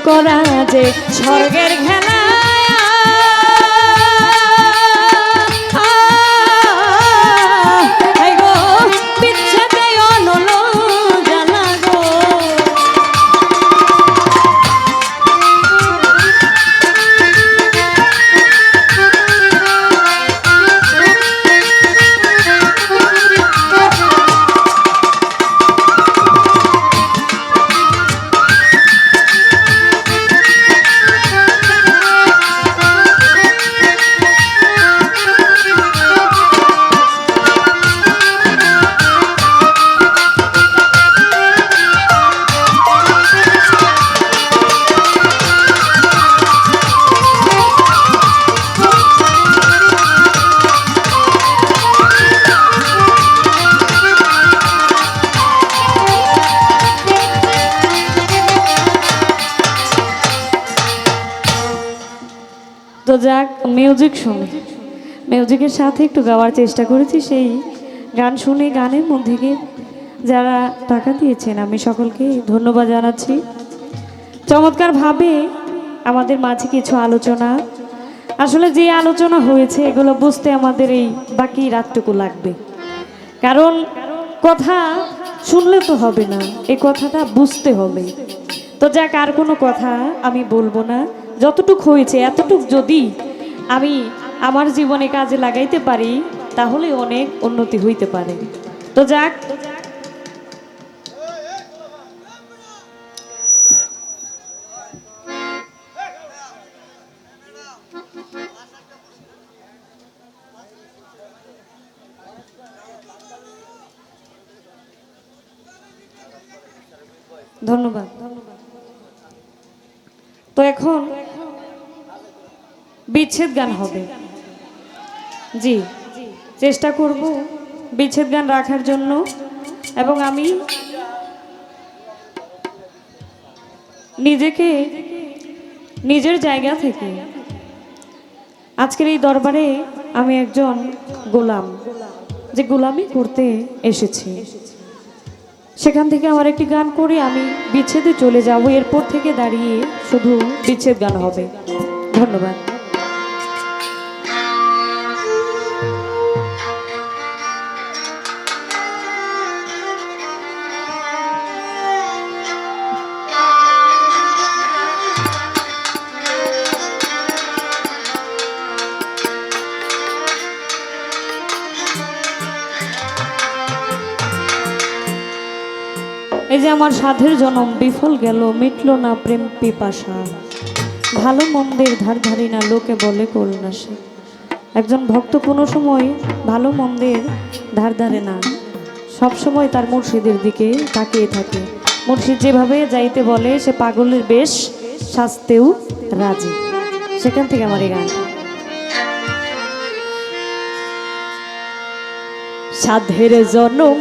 করা যে স্বর্গের খেলা তো যাক মিউজিক শুনে মিউজিকের সাথে একটু গাওয়ার চেষ্টা করেছি সেই গান শুনে গানের মধ্যে গিয়ে যারা টাকা দিয়েছেন আমি সকলকে ধন্যবাদ জানাচ্ছি চমৎকারভাবে আমাদের মাঝে কিছু আলোচনা আসলে যে আলোচনা হয়েছে এগুলো বুঝতে আমাদের এই বাকি রাতটুকু লাগবে কারণ কথা শুনলে তো হবে না এই কথাটা বুঝতে হবে তো যাক আর কোনো কথা আমি বলবো না যতটুক হয়েছে এতটুক যদি আমি আমার জীবনে কাজে লাগাইতে পারি তাহলে অনেক উন্নতি হইতে পারে তো যাক ধন্যবাদ তো এখন বিচ্ছেদ গান হবে জি চেষ্টা করব বিচ্ছেদ গান রাখার জন্য এবং আমি নিজেকে নিজের জায়গা থেকে আজকের এই দরবারে আমি একজন গোলাম যে গোলামি করতে এসেছি সেখান থেকে আমার একটি গান করে আমি বিচ্ছেদে চলে যাব এরপর থেকে দাঁড়িয়ে শুধু বিচ্ছেদ গান হবে ধন্যবাদ এই যে আমার সাধের জনম বিফল গেল মিটল না প্রেম পিপাসা ভালো মন্দের ধার ধারি না লোকে বলে করুণা সে একজন ভক্ত কোনো সময় ভালো মন্দের ধার ধারে না সব সময় তার মুর্শিদের দিকে তাকিয়ে থাকে মুর্শিদ যেভাবে যাইতে বলে সে পাগলের বেশ সাজতেও রাজি সেখান থেকে আমার এই গান সাধের জনম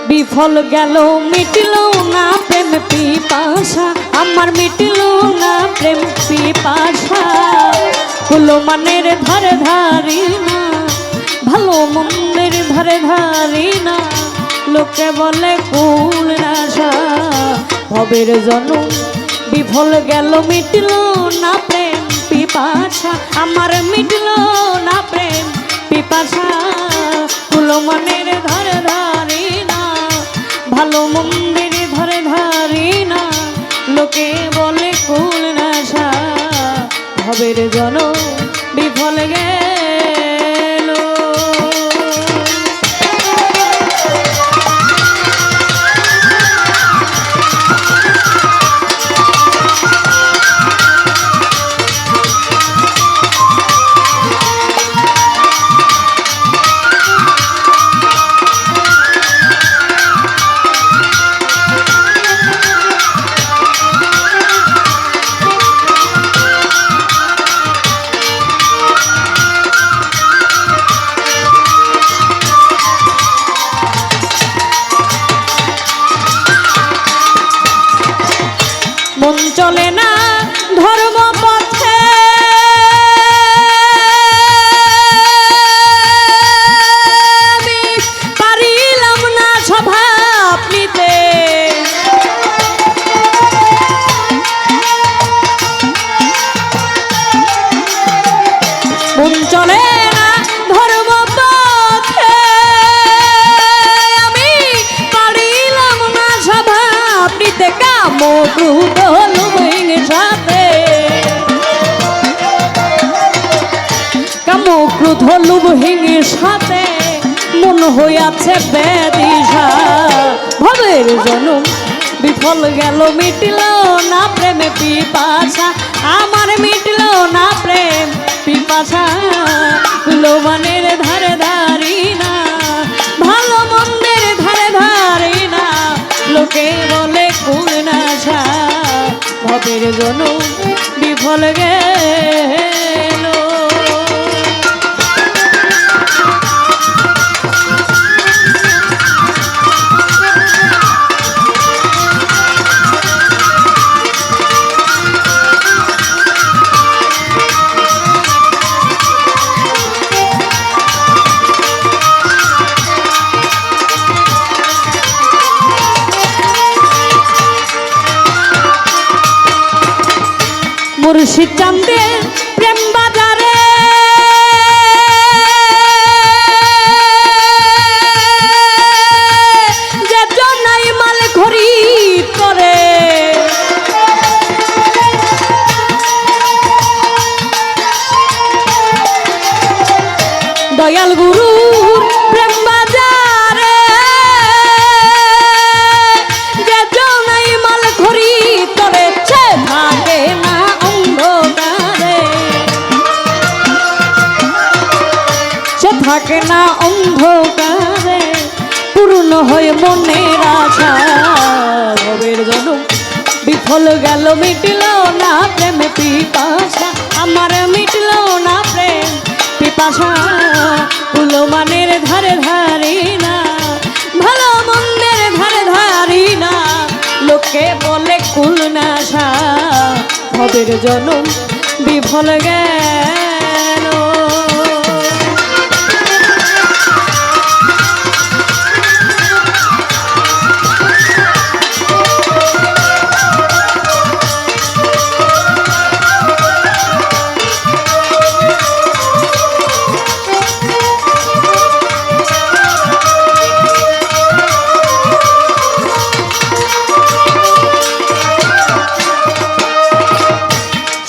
বিফল গেল মিটল না প্রেম পিপাসা আমার মিটল না প্রেম পিপাসা কুলো মানের ধারে ধারি না ভালো মন্দের ধারে ধারি না লোকে বলে কুল আশা ভবের জনম বিফল গেল মিটল না প্রেম পিপাসা আমার মিটল না প্রেম পিপাসা কুলো মানের ধারে ধারি না ভালো মন্দির ধরে ধারি না লোকে বলে কুল নাশা ভবের জনম বিফল গেল ক্রোধ লোভ হিংসাতে, কাম ক্রোধ লোভ হিংসাতে মন হইয়াছে বেদিশা। ভবের জনম বিফল গেল মিটল না প্রেমে পিপাসা, আমার মিটল না প্রেম পিপাসা। কুলমানের ধারে ধারি না, ভালো মন্দের ধারে ধারি না, লোকে বলে কোন নাশা। ভবের জনম বিফল গেল। মুর্শিদ চাঁদের প্রেম বাজারে যে জনাই মাল খরিদ করে, দয়াল গুরুর প্রেম বাজারে যে জনাই মাল খরিদ করে, সে থাকে না থাকে না অন্ধকারে, পূর্ণ হয়ে মনের আশা। ভবের জনম বিফল গেল মিটল না প্রেম পিপাসা, আমার মিটল না প্রেম পিপাসা। কুলমানের ধারে ধারি না, ভালো মন্দের ধারে ধারি না, লোকে বলে কুল নাশা। ভবের জনম বিফল গেল।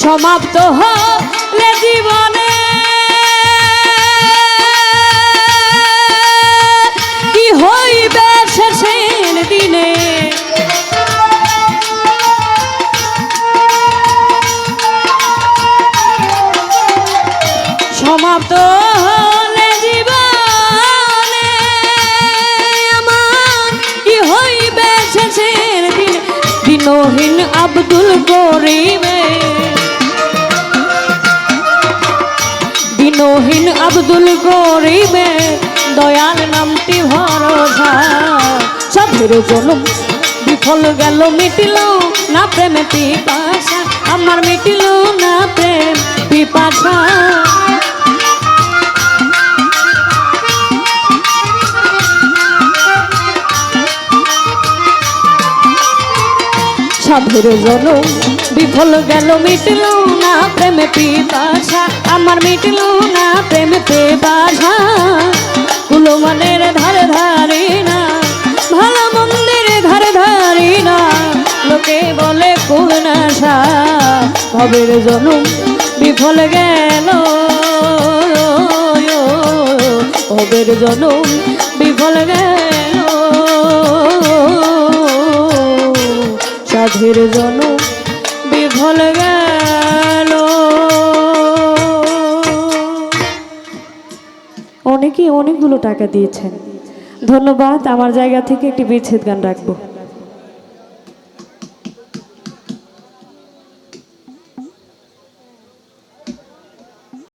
সমাপ্ত হলে জীবনে কি হইবে শেষের দিনে, সমাপ্ত হলে জীবনে আমার কি হইবে শেষের দিনে। দিনহীন আব্দুল করিমে, দিনহীন আব্দুল করিমে দয়াল নামটি ভরসা। সাধের জনম বিফল গেল মিটিল না প্রেমে পিপাসা, আমার মিটিল না প্রেম পিপাসা। সাধের জনম বিফল গেল মিটল না প্রেমে পিপাসা, আমার মিটল না প্রেম পিপাসা। কুলমানের ধারে ধারি না, ভালো মন্দির ধারে ধারি না, লোকে বলে কোন নাশা। ভবের জনম বিফল গেল, ভবের জনম বিফল গেল। সাধের জনম বিফল গেল। অনেকেই অনেকগুলো টাকা দিয়েছেন, ধন্যবাদ। আমার জায়গা থেকে একটি বিচ্ছেদ গান রাখবো।